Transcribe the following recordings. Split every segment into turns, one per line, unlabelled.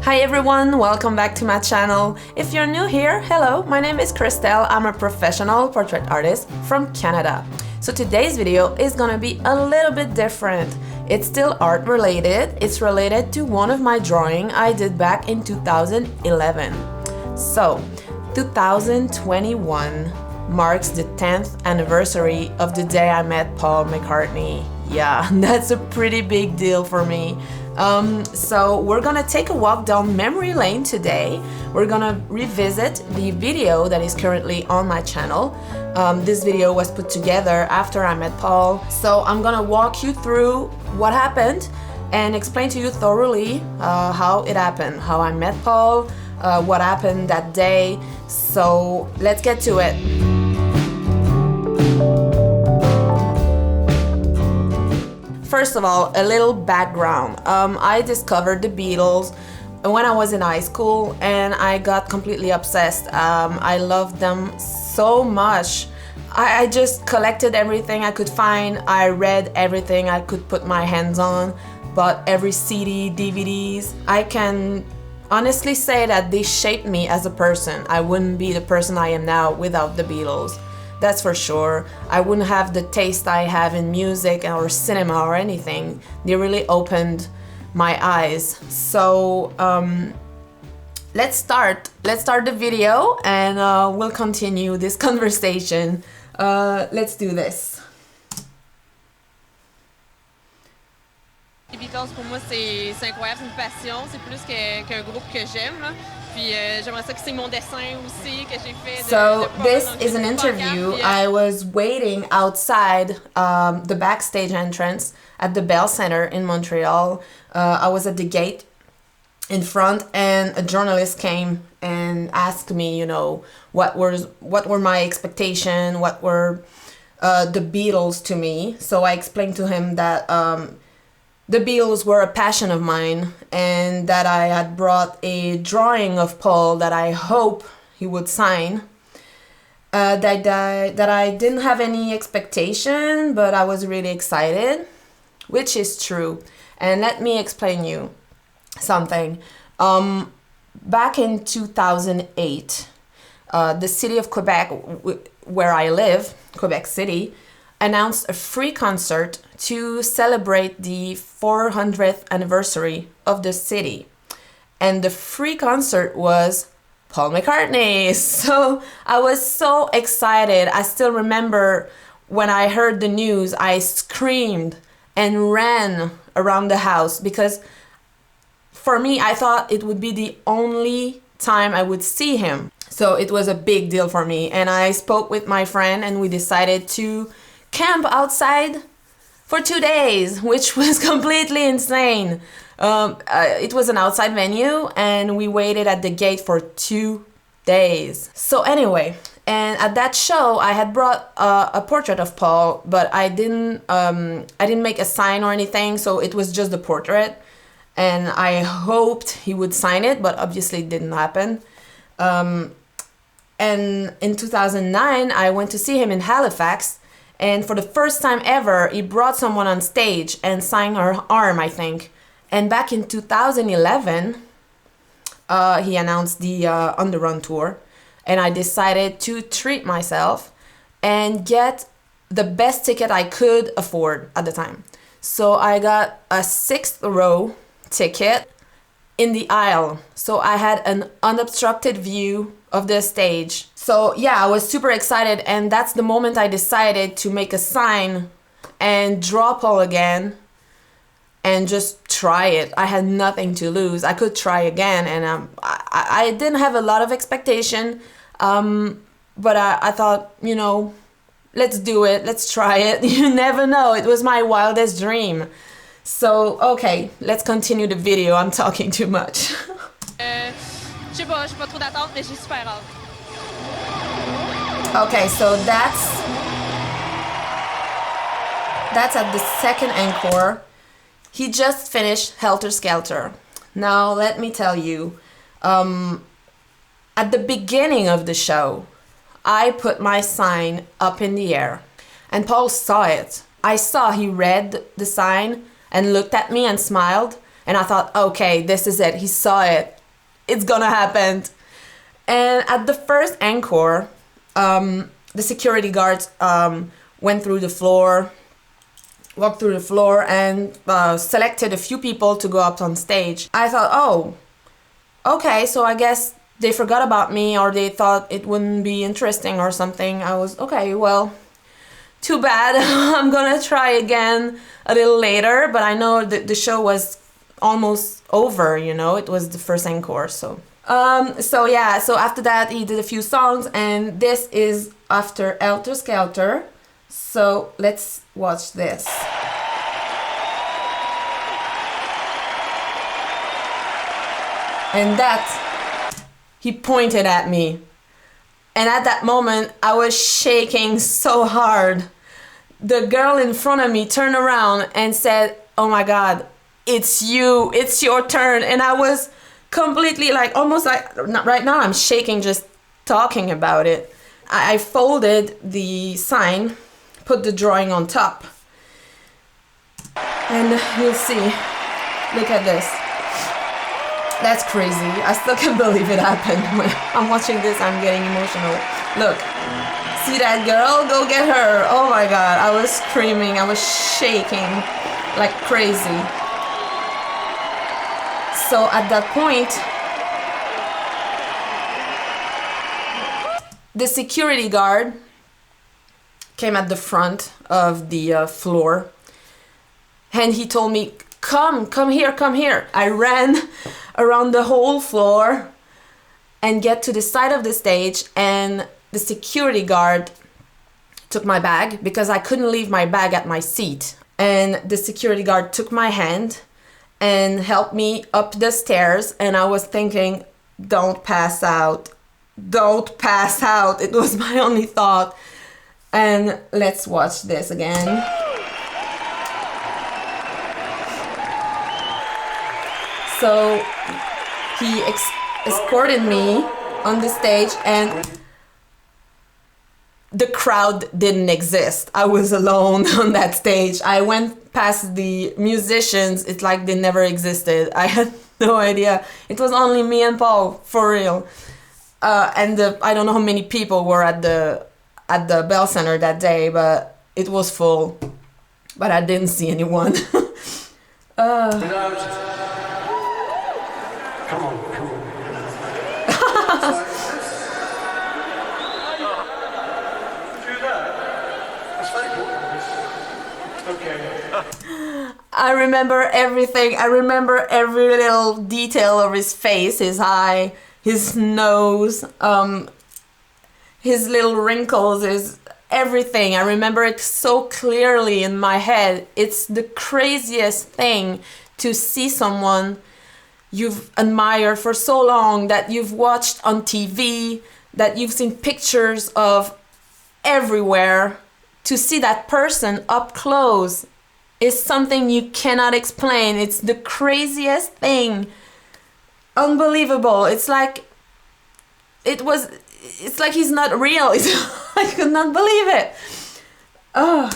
Hi everyone, welcome back to my channel. If you're new here, hello, my name is Christelle. I'm a professional portrait artist from Canada. So today's video is gonna be a little bit different. It's still art related. It's related to one of my drawing I did back in 2011. So 2021 marks the 10th anniversary of the day I met Paul McCartney. Yeah, that's a pretty big deal for me. So we're gonna take a walk down memory lane today. We're gonna revisit the video that is currently on my channel. This video was put together after I met Paul. So I'm gonna walk you through what happened and explain to you thoroughly how it happened, how I met Paul, what happened that day. So let's get to it. First of all, a little background. I discovered the Beatles when I was in high school and I got completely obsessed. I loved them so much. I just collected everything I could find. I read everything I could put my hands on, bought every CD, DVDs. I can honestly say that they shaped me as a person. I wouldn't be the person I am now without the Beatles. That's for sure. I wouldn't have the taste I have in music or cinema or anything. They really opened my eyes. So let's start the video and we'll continue this conversation. Let's do this.
Les Beatles, pour moi, c'est incroyable, c'est une passion, c'est plus qu'un groupe que j'aime. Puis j'aimerais ça que c'est mon dessin aussi que j'ai fait.
So this is an interview. I was waiting outside the backstage entrance at the Bell Center in Montreal. I was at the gate in front, and a journalist came and asked me, you know, what were my expectations, what were the Beatles to me. So I explained to him that the Beatles were a passion of mine and that I had brought a drawing of Paul that I hope he would sign. That I didn't have any expectation, but I was really excited, which is true. And let me explain you something. Back in 2008, the city of Quebec, where I live, Quebec City, announced a free concert to celebrate the 400th anniversary of the city. And the free concert was Paul McCartney. So I was so excited. I still remember when I heard the news, I screamed and ran around the house because for me, I thought it would be the only time I would see him. So it was a big deal for me. And I spoke with my friend and we decided to camp outside for 2 days, which was completely insane. It was an outside venue and we waited at the gate for 2 days. So anyway, and at that show I had brought a portrait of Paul, but I didn't make a sign or anything, so it was just the portrait. And I hoped he would sign it, but obviously it didn't happen. And in 2009 I went to see him in Halifax. And for the first time ever, he brought someone on stage and signed her arm, I think. And back in 2011, he announced the On the Run tour. And I decided to treat myself and get the best ticket I could afford at the time. So I got a 6th row ticket in the aisle. So I had an unobstructed view of the stage. So yeah, I was super excited, and that's the moment I decided to make a sign and draw Paul again and just try it. I had nothing to lose. I could try again, and I didn't have a lot of expectation, but I thought, you know, let's do it, let's try it. You never know, it was my wildest dream. So okay, let's continue the video. I'm talking too much.
Je sais pas trop d'attente, mais j'ai super hâte.
Okay, so that's at the second encore. He just finished Helter Skelter. Now let me tell you, at the beginning of the show, I put my sign up in the air and Paul saw it. I saw he read the sign and looked at me and smiled, And I thought, okay, this is it. He saw it. It's gonna happen. And at the first encore, the security guards went through the floor, walked through the floor, and selected a few people to go up on stage. I thought, oh, okay, so I guess they forgot about me, or they thought it wouldn't be interesting or something. I was, okay, well, too bad. I'm gonna try again a little later, but I know that the show was almost over, you know, it was the first encore, so. So after that he did a few songs, and this is after Helter Skelter, so let's watch this. And that, he pointed at me, and at that moment I was shaking so hard. The girl in front of me turned around and said, oh my God, it's you, it's your turn. And I was completely like, almost like, right now I'm shaking just talking about it. I folded the sign, put the drawing on top, and you'll see, look at this. That's crazy. I still can't believe it happened. When I'm watching this, I'm getting emotional. Look, see that girl? Go get her. Oh my God, I was screaming, I was shaking like crazy. So at that point, the security guard came at the front of the floor, and he told me, come here, come here. I ran around the whole floor and get to the side of the stage, and the security guard took my bag because I couldn't leave my bag at my seat. And the security guard took my hand and helped me up the stairs, and I was thinking, don't pass out, don't pass out. It was my only thought. And let's watch this again. So he escorted me on the stage, and the crowd didn't exist. I was alone on that stage. I went past the musicians, it's like they never existed. I had no idea. It was only me and Paul, for real. And I don't know how many people were at the Bell Center that day, but it was full. But I didn't see anyone.
Come on.
I remember everything. I remember every little detail of his face, his eye, his nose, his little wrinkles, his everything. I remember it so clearly in my head. It's the craziest thing to see someone you've admired for so long, that you've watched on TV, that you've seen pictures of everywhere. To see that person up close is something you cannot explain. It's the craziest thing. Unbelievable. It's like he's not real. I could not believe it. Oh.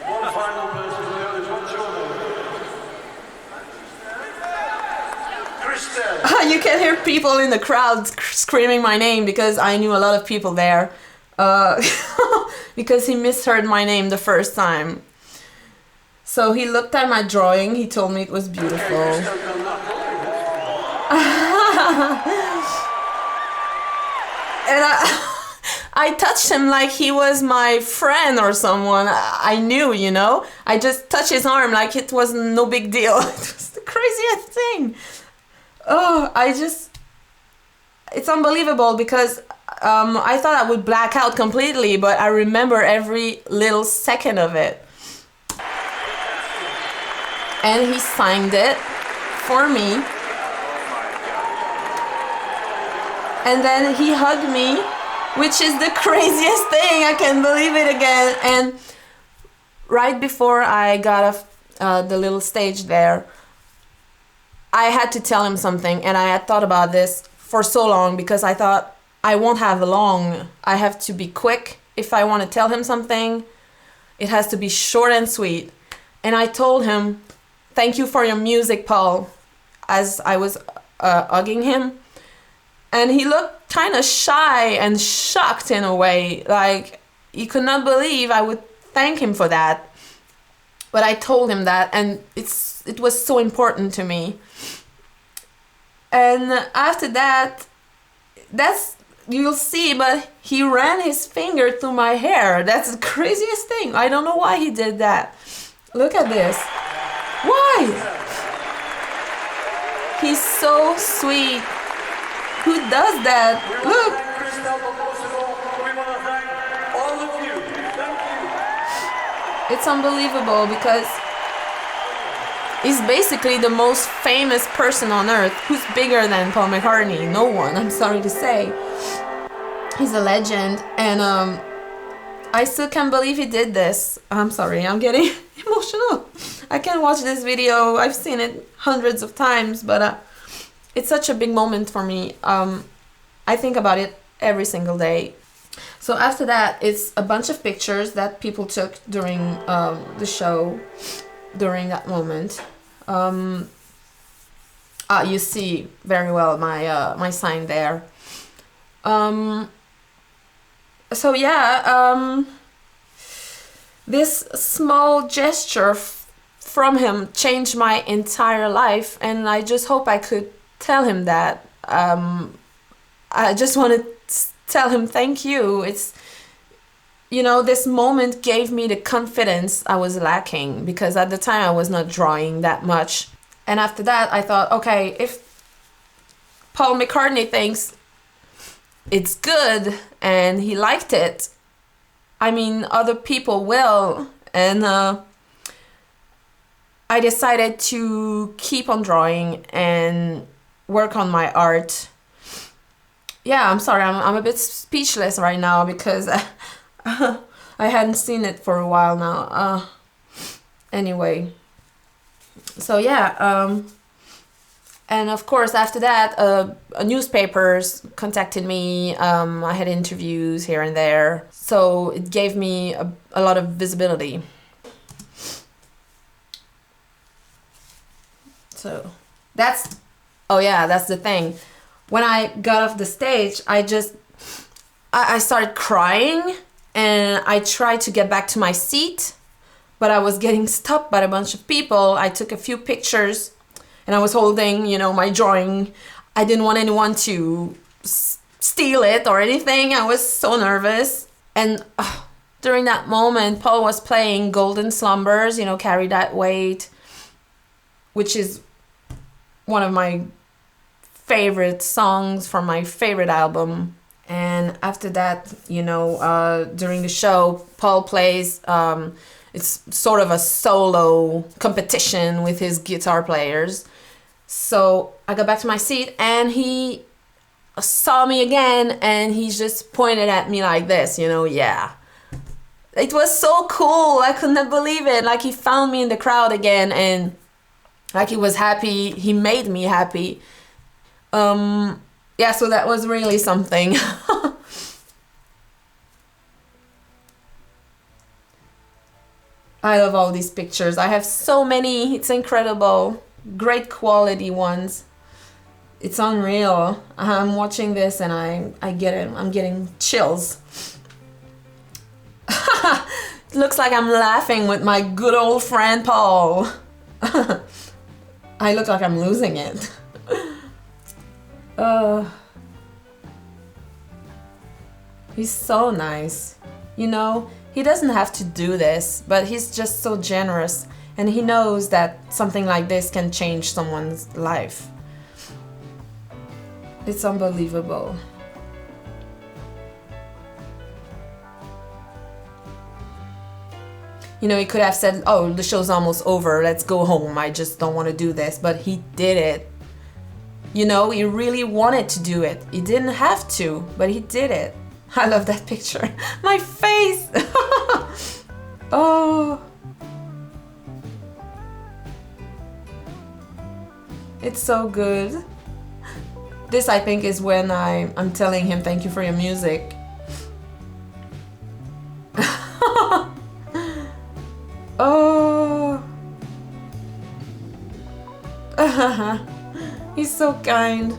One final person there is what's your name? Christelle.
You can hear people in the crowd screaming my name because I knew a lot of people there. Because he misheard my name the first time. So he looked at my drawing, he told me it was beautiful. And I touched him like he was my friend or someone I knew, you know? I just touched his arm like it was no big deal. It was the craziest thing. Oh, it's unbelievable because I thought I would black out completely, but I remember every little second of it. And he signed it for me. And then he hugged me, which is the craziest thing. I can't believe it again. And right before I got off the little stage there, I had to tell him something. And I had thought about this for so long because I thought I won't have long. I have to be quick. If I want to tell him something, it has to be short and sweet. And I told him thank you for your music, Paul," as I was hugging him. And he looked kind of shy and shocked in a way, like he could not believe I would thank him for that. But I told him that, and it was so important to me. And after that, you'll see, but he ran his finger through my hair. That's the craziest thing. I don't know why he did that. Look at this. Why? He's so sweet. Who does that? Look.
Christelle Bilodeau, we want to thank all of you. Thank you.
It's unbelievable because he's basically the most famous person on earth. Who's bigger than Paul McCartney? No one, I'm sorry to say. He's a legend, and I still can't believe he did this. I'm sorry, I'm getting emotional. I can watch this video. I've seen it hundreds of times, but it's such a big moment for me. I think about it every single day. So after that, it's a bunch of pictures that people took during the show, during that moment. You see very well my sign there. So yeah, this small gesture from him changed my entire life, and I just hope I could tell him that. I just want to tell him thank you. It's, this moment gave me the confidence I was lacking, because at the time I was not drawing that much. And after that I thought, okay, if Paul McCartney thinks it's good and he liked it, I mean, other people will. And I decided to keep on drawing and work on my art. Yeah, I'm sorry, I'm a bit speechless right now because I hadn't seen it for a while now. Anyway, so yeah, and of course after that, newspapers contacted me. I had interviews here and there, so it gave me a lot of visibility. So that's the thing. When I got off the stage, I started crying, and I tried to get back to my seat, but I was getting stopped by a bunch of people. I took a few pictures, and I was holding, my drawing. I didn't want anyone to steal it or anything. I was so nervous. And during that moment, Paul was playing Golden Slumbers, Carry That Weight, which is one of my favorite songs from my favorite album. And after that, during the show, Paul plays, it's sort of a solo competition with his guitar players. So I got back to my seat, and he saw me again, and he just pointed at me like this, yeah. It was so cool. I could not believe it. Like, he found me in the crowd again, and like, he was happy. He made me happy. Yeah, so that was really something. I love all these pictures. I have so many. It's incredible. Great quality ones. It's unreal. I'm watching this and I get it. I'm getting chills. It looks like I'm laughing with my good old friend Paul. I look like I'm losing it. He's so nice. He doesn't have to do this, but he's just so generous, and he knows that something like this can change someone's life. It's unbelievable. He could have said, oh, the show's almost over, let's go home, I just don't want to do this, but he did it. He really wanted to do it. He didn't have to, but he did it. I love that picture. My face! Oh. It's so good. This, I think, is when I'm telling him thank you for your music. Oh. so kind.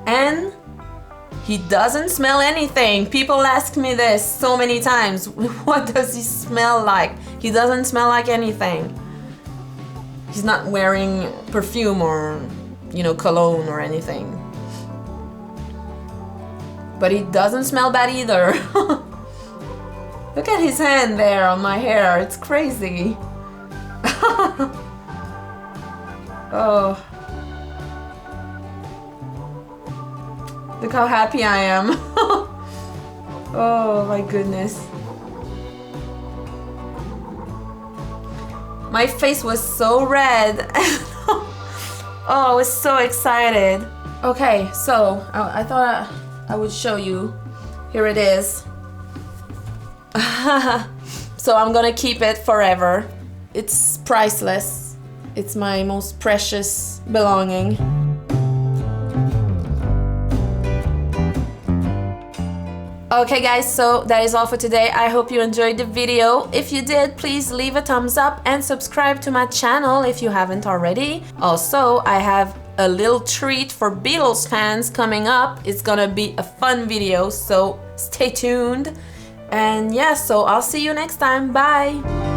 And he doesn't smell anything. People ask me this so many times. What does he smell like? He doesn't smell like anything. He's not wearing perfume or, you know, cologne or anything. But he doesn't smell bad either. Look at his hand there on my hair. It's crazy. Oh. Look how happy I am. Oh my goodness. My face was so red. Oh, I was so excited. Okay, so I thought I would show you. Here it is. So I'm gonna keep it forever. It's priceless. It's my most precious belonging. Okay guys, so that is all for today. I hope you enjoyed the video. If you did, please leave a thumbs up and subscribe to my channel if you haven't already. Also, I have a little treat for Beatles fans coming up. It's gonna be a fun video, so stay tuned. And yeah, so I'll see you next time. Bye!